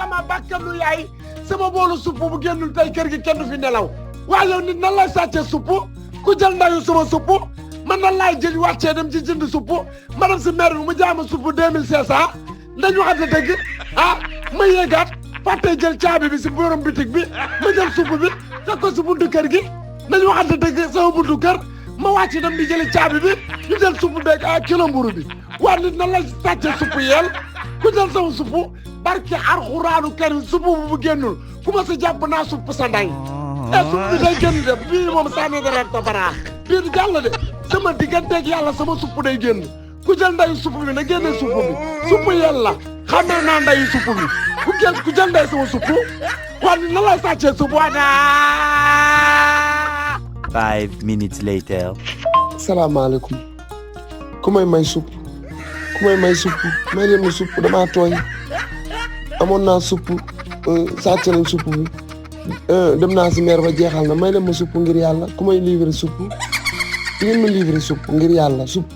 sama bakkanu yaay sama boolu supp bu génnul tey kër gi kenn du fi nelaw waaye yow nit nan lay sàccee supp ku jël ndayu sama supp man nan laay jël wàccee dem ci jënd supp ma dem si maire bi mu jaama supp 2500 dañu waxante dëgg ma yéegaat fàttee jël caabi bi si borom bitig bi ma jël supp bi teg ko si buntu kër gi nañu waxante dëgg sama buntu kër ma wàcc dem di jëli caabi bi ñu jël supp beeg kilo mburu bi waa nit nan lay sàccee supp yeel ku jël sama supp barke alxuraanu karim supp bu génnul ku ma si jàpp naa supp sa ndey supp bi day génn de bii moom sànni dara ta baraa bii jàll de sama digganteeg yàlla sama supp day génn ku jël ndayu supp bi na génne supp bi supp yel la xamee naa ndayu supp bi ku jël nday sama supp waa nit nan lay sàccee supp waa 5 minutes later. salaamaaleykum ku may supp may leen ma supp damaa tooy amoon naa supp sàcc nañ supp bi dem naa si meer ba jeexal na may leen ma supp ngir yàlla ku may livrer supp di ngeen ma livrer supp ngir yàlla supp